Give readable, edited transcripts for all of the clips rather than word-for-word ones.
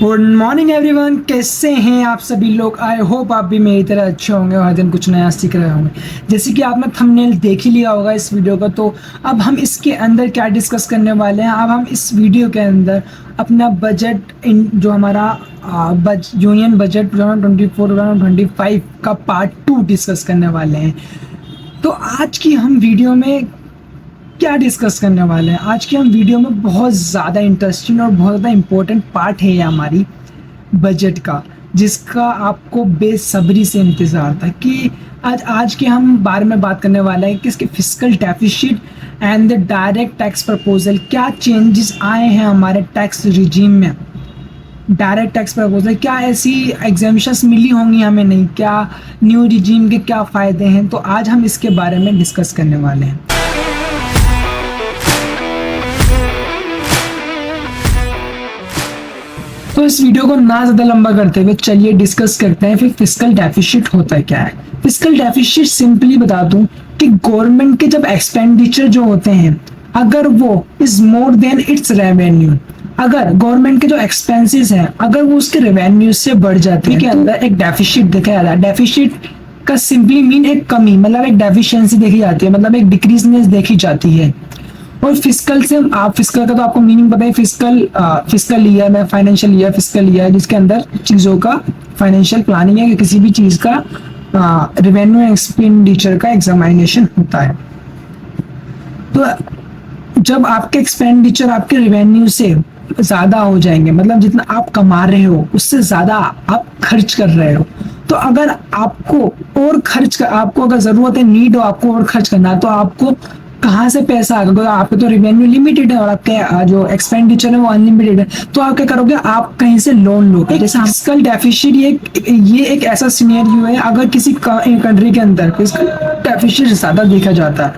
Good morning everyone, कैसे हैं आप सभी लोग। आई होप आप भी मेरी तरह अच्छे होंगे और हर दिन कुछ नया सीख रहे होंगे। जैसे कि आपने थंबनेल देख ही लिया होगा इस वीडियो का, तो अब हम इसके अंदर क्या डिस्कस करने वाले हैं। अब हम इस वीडियो के अंदर अपना बजट जो हमारा यूनियन बजट 2024-2025 का पार्ट 2 डिस्कस करने वाले हैं। तो आज की हम वीडियो में क्या डिस्कस करने वाले हैं, आज की हम वीडियो में बहुत ज़्यादा इंटरेस्टिंग और बहुत ज़्यादा इम्पोर्टेंट पार्ट है ये हमारी बजट का, जिसका आपको बेसब्री से इंतज़ार था कि आज के हम बारे में बात करने वाले हैं कि इसके fiscal deficit and the direct tax proposal, क्या चेंजेस आए हैं हमारे टैक्स रिजीम में। डायरेक्ट टैक्स प्रपोजल, क्या ऐसी एग्जामिशंस मिली होंगी हमें, नहीं, क्या न्यू रिजीम के क्या फ़ायदे हैं। तो आज हम इसके बारे में डिस्कस करने वाले हैं। तो इस वीडियो को ना ज़्यादा लंबा करते हुए चलिए डिस्कस करते हैं फिर फिस्कल डेफिसिट होता क्या है। फिस्कल डेफिसिट सिंपली बता दूं कि गवर्नमेंट के जब एक्सपेंडिचर जो होते हैं, अगर वो is more than it's revenue, अगर गवर्नमेंट के जो एक्सपेंसेस हैं अगर वो उसके रेवेन्यू से बढ़ जाते हैं, के अंदर एक डेफिसिट देखा जाता है। डेफिसिट का सिंपली मीन एक कमी, मतलब एक डेफिशिएंसी देखी जाती है, मतलब एक डिक्रीजनेस देखी जाती है। और फिस्कल से आप फिस्कल का तो आपको मीनिंग पता है, फिस्कल ईयर में फाइनेंशियल ईयर, फिस्कल ईयर जिसके अंदर चीज़ों का फाइनेंशियल प्लानिंग है कि किसी भी चीज़ का रेवेन्यू एक्सपेंडिचर का एग्जामिनेशन होता है। तो जब आपके एक्सपेंडिचर आपके रेवेन्यू से ज़्यादा हो जाएंगे, मतलब जितना आप कमा रहे हो उससे ज़्यादा आप खर्च कर रहे हो, तो अगर आपको और आपको अगर ज़रूरत है, नीड हो आपको और खर्च करना, तो आपको कहाँ से पैसा आएगा। आपके तो रेवेन्यू लिमिटेड है और आपके जो एक्सपेंडिचर है वो अनलिमिटेड है, तो आप क्या करोगे, आप कहीं से लोन लोगे। जैसे फिस्कल डेफिसिट ये एक ऐसा सिनेरियो है, अगर किसी कंट्री के अंदर फिस्कल डेफिसिट ज़्यादा देखा जाता है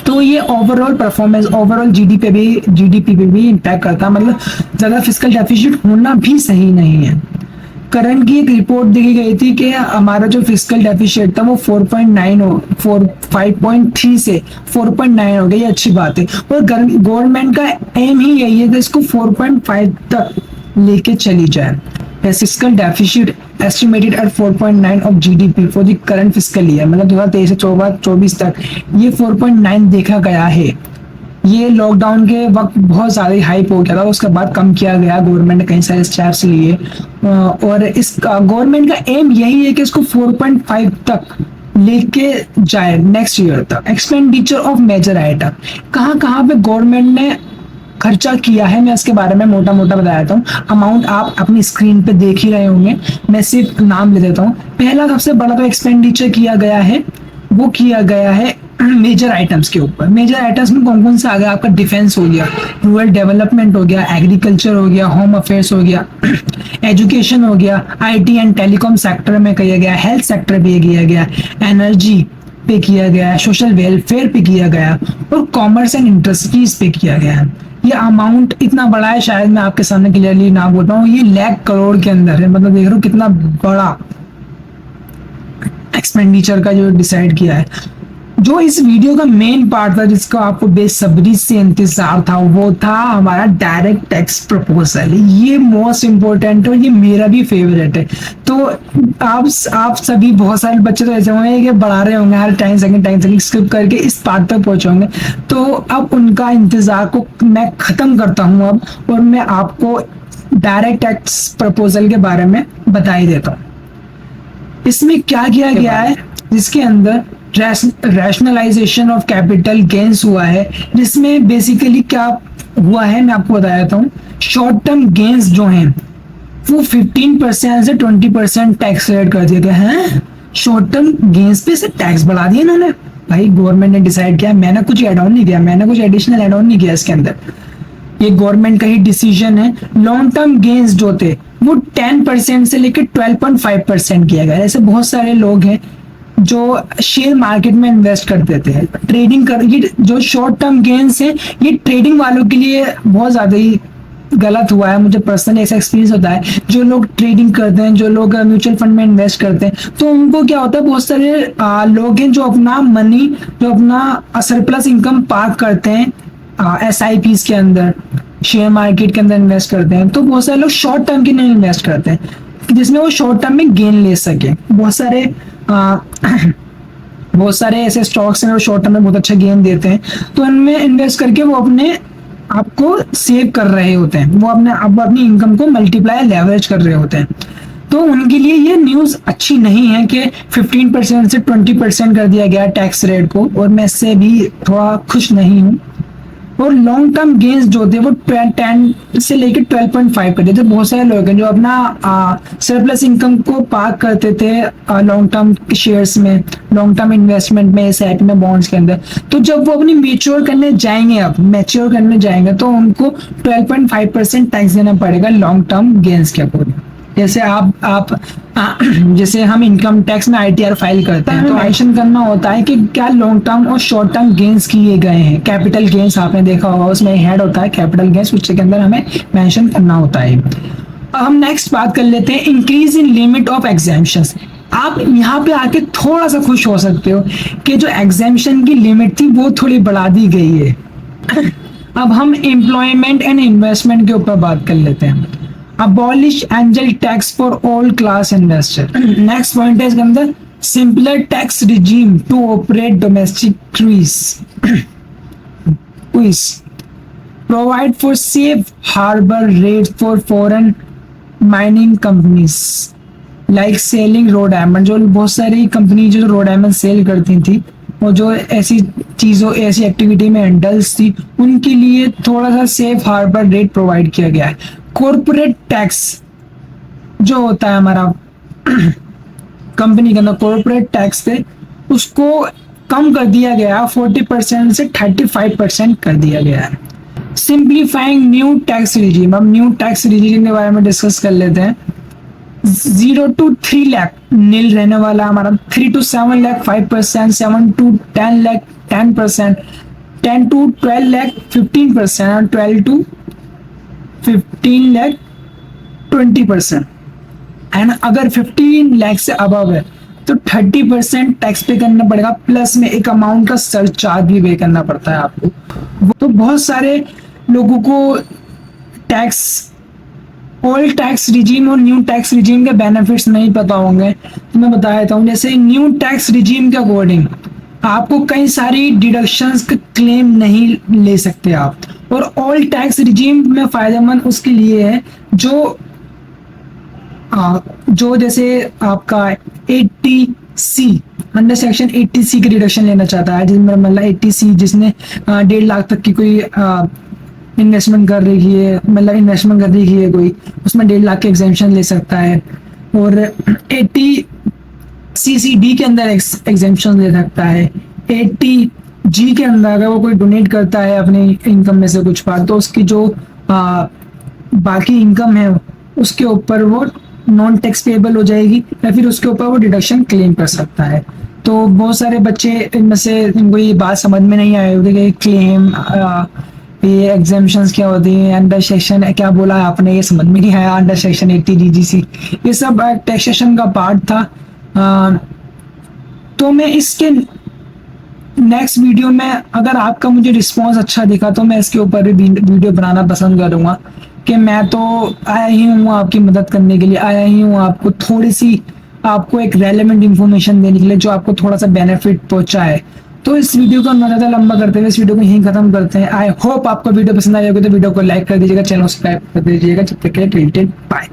तो ये ओवरऑल परफॉर्मेंस, ओवरऑल जीडीपी पे भी इम्पैक्ट करता है। मतलब ज़्यादा फिस्कल डेफिसिट होना भी सही नहीं है। करंट की एक रिपोर्ट देखी गई थी कि हमारा जो फिस्कल डेफिसिट था वो 5.3 से 4.9 हो गया। ये अच्छी बात है और गवर्नमेंट का एम ही यही है कि इसको 4.5 तक लेके चली जाए। Fiscal deficit estimated at 4.9 of GDP for the current fiscal year, मतलब 2023 से 24 तक ये 4.9 देखा गया है। ये लॉकडाउन के वक्त बहुत ज़्यादा हाइप हो गया था, उसके बाद कम किया गया, गवर्नमेंट ने कई सारे स्टेप्स लिए और इस गवर्नमेंट का एम यही है कि इसको 4.5 तक लेके जाए नेक्स्ट ईयर तक। एक्सपेंडिचर ऑफ मेजर आइटम, कहाँ कहाँ पे गवर्नमेंट ने खर्चा किया है, मैं इसके बारे में मोटा मोटा बता देता हूँ। अमाउंट आप अपनी स्क्रीन पे देख ही रहे होंगे, मैं सिर्फ नाम ले देता हूँ। पहला सबसे बड़ा तो एक्सपेंडिचर किया गया है, वो किया गया है मेजर आइटम्स के ऊपर। मेजर आइटम्स में कौन कौन से आ गया, आपका डिफेंस हो गया, रूरल डेवलपमेंट हो गया, एग्रीकल्चर हो गया, होम अफेयर्स हो गया, एजुकेशन हो गया, आईटी एंड टेलीकॉम सेक्टर में किया गया, हेल्थ सेक्टर पे किया गया, एनर्जी पे किया गया, सोशल वेलफेयर पे किया गया और कॉमर्स एंड इंडस्ट्रीज पे किया गया है। ये अमाउंट इतना बड़ा है, शायद मैं आपके सामने क्लियरली ना बोल पाऊँ, ये लाख करोड़ के अंदर है। मतलब देख रहे हो कितना बड़ा एक्सपेंडिचर का जो डिसाइड किया है। जो इस वीडियो का मेन पार्ट था जिसका आपको बेसब्री से इंतजार था, वो था हमारा डायरेक्ट टैक्स प्रपोजल। ये मोस्ट इम्पोर्टेंट है और ये मेरा भी फेवरेट है। तो आप सभी, बहुत सारे बच्चे तो ऐसे होंगे कि बढ़ा रहे होंगे हर टाइम सेकंड स्किप करके इस पार्ट तक पहुंचे। तो अब उनका इंतजार को मैं खत्म करता हूँ अब, और मैं आपको डायरेक्ट टैक्स प्रपोजल के बारे में बता ही देता हूँ। इसमें क्या किया गया है, जिसके अंदर रैशनलाइजेशन ऑफ कैपिटल गेन्स हुआ है, जिसमें बेसिकली क्या हुआ है मैं आपको बता देता हूँ। शॉर्ट टर्म गेन्स जो हैं वो 15% से 20% टैक्स रेट कर दिया गया है। शॉर्ट टर्म गेन्स पे से टैक्स बढ़ा दिया इन्होंने। भाई गवर्नमेंट ने डिसाइड किया, मैंने कुछ एड ऑन नहीं किया, मैंने कुछ एडिशनल एड ऑन नहीं किया इसके अंदर, ये गवर्नमेंट का ही डिसीजन है। लॉन्ग टर्म गेन्स जो थे वो 10% से लेकर 12.5% किया गया। ऐसे बहुत सारे लोग हैं जो शेयर मार्केट में इन्वेस्ट करते थे, ट्रेडिंग कर, ये जो शॉर्ट टर्म गेन्स है ये ट्रेडिंग वालों के लिए बहुत ज़्यादा ही गलत हुआ है। मुझे पर्सनली ऐसा एक्सपीरियंस होता है, जो लोग ट्रेडिंग करते हैं, जो लोग म्यूचुअल फंड में इन्वेस्ट करते हैं, तो उनको क्या होता है, बहुत सारे लोग हैं जो अपना मनी, जो अपना सरप्लस इनकम पार्क करते हैं SIPs के अंदर, शेयर मार्केट के अंदर इन्वेस्ट करते हैं, तो बहुत सारे लोग शॉर्ट टर्म के लिए इन्वेस्ट करते हैं जिसमें वो शॉर्ट टर्म में गेन ले सके। बहुत सारे ऐसे स्टॉक्स हैं जो शॉर्ट टर्म में बहुत अच्छा गेन देते हैं, तो इनमें इन्वेस्ट करके वो अपने आपको सेव कर रहे होते हैं, वो अपनी इनकम को मल्टीप्लाई लेवरेज कर रहे होते हैं। तो उनके लिए ये न्यूज़ अच्छी नहीं है कि 15% से 20% कर दिया गया टैक्स रेट को, और मैं इससे भी थोड़ा खुश नहीं हूँ। और लॉन्ग टर्म गेन्स जो थे वो 10 से लेकर 12.5 कर देते। बहुत सारे लोग हैं जो अपना सरप्लस इनकम को पार्क करते थे लॉन्ग टर्म शेयर्स में, लॉन्ग टर्म इन्वेस्टमेंट में, एसेट में, बॉन्ड्स के अंदर। तो जब वो अपनी मैच्योर करने जाएंगे तो उनको 12.5% टैक्स देना पड़ेगा लॉन्ग टर्म गेन्स के अकॉर्डिंग। जैसे जैसे हम इनकम टैक्स में ITR फाइल करते हैं, तो मेंशन करना होता है कि क्या लॉन्ग टर्म और शॉर्ट टर्म गेन्स किए गए हैं। कैपिटल गेन्स आपने देखा होगा, उसमें हेड होता है कैपिटल गेन्स, उसके अंदर हमें मेंशन करना होता है। हम नेक्स्ट बात कर लेते हैं increase in limit of exemptions. आप यहाँ पे आके थोड़ा सा खुश हो सकते हो कि जो एग्जेम्पशन की लिमिट थी वो थोड़ी बढ़ा दी गई है। अब हम एम्प्लॉयमेंट एंड इन्वेस्टमेंट के ऊपर बात कर लेते हैं। Abolish angel tax for all class investor. Next point है इसके अंदर simpler tax regime to operate domestic quiz. Provide for safe harbor rates for foreign mining companies like selling raw diamond. जो बहुत सारी कंपनी जो raw diamond सेल करती थी और जो ऐसी एक्टिविटी में इंडल्स थी, उनके लिए थोड़ा सा सेफ हार्बर रेट प्रोवाइड किया गया है। कॉर्पोरेट टैक्स जो होता है हमारा कंपनी के अंदर कॉर्पोरेट टैक्स थे, उसको कम कर दिया गया, 40% से 35% कर दिया गया है। Simplifying new tax regime. अब न्यू टैक्स रिजीम के बारे में डिस्कस कर लेते हैं। 0 to 3 लाख नील रहने वाला हमारा, 3 to 7 lakh 5%, 7 to 10 lakh 10%, 10 to 12 lakh 15% और 12 to 15 लाख 20%। एंड अगर 15 लाख से अबव है तो 30% टैक्स पे करना पड़ेगा, प्लस में एक अमाउंट का सरचार्ज भी पे करना पड़ता है आपको। तो बहुत सारे लोगों को ओल्ड टैक्स रिजीम और न्यू टैक्स रिजीम के बेनिफिट्स नहीं पता होंगे, तो मैं बता देता हूँ। जैसे न्यू टैक्स रिजीम के अकॉर्डिंग आपको कई सारी डिडक्शंस का क्लेम नहीं ले सकते आप, और ओल्ड टैक्स रिजीम में फायदेमंद उसके लिए है जो जैसे आपका 80C अंडर सेक्शन 80C की डिडक्शन लेना चाहता है, जिसमें मतलब 80C जिसने 1.5 लाख तक की कोई इन्वेस्टमेंट कर रही है कोई, उसमें 1.5 लाख के एग्जेम्पशन ले सकता है। और 80CCD के अंदर एग्जेम्पशन ले सकता है। 80G के अंदर अगर वो कोई डोनेट करता है अपनी इनकम में से कुछ पार्ट, तो उसकी जो बाकी इनकम है उसके ऊपर वो नॉन टैक्स पेबल हो जाएगी, या फिर उसके ऊपर वो डिडक्शन क्लेम कर सकता है। तो बहुत सारे बच्चे इनमें से इनको ये बात समझ में नहीं आई होगी कि क्लेम, ये एग्जेम्पशंस क्या होती है, अंडर सेक्शन क्या बोला आपने, ये समझ में नहीं आया। अंडर सेक्शन 80 DGC ये सब टैक्सेशन का पार्ट था। तो मैं इसके नेक्स्ट वीडियो में अगर आपका मुझे रिस्पांस अच्छा दिखा तो मैं इसके ऊपर भी वीडियो बनाना पसंद करूँगा, कि मैं तो आया ही हूँ आपकी मदद करने के लिए, आया ही हूँ आपको थोड़ी सी आपको एक रेलेवेंट इंफॉर्मेशन देने के लिए जो आपको थोड़ा सा बेनिफिट पहुंचाए। तो इस वीडियो को ज़्यादा लंबा करते हुए इस वीडियो को यहीं खत्म करते हैं। आई होप आपको वीडियो पसंद आई होगी, तो वीडियो को लाइक कर दीजिएगा, चैनल सब्सक्राइब कर दीजिएगा। जब तक के लिए बाय।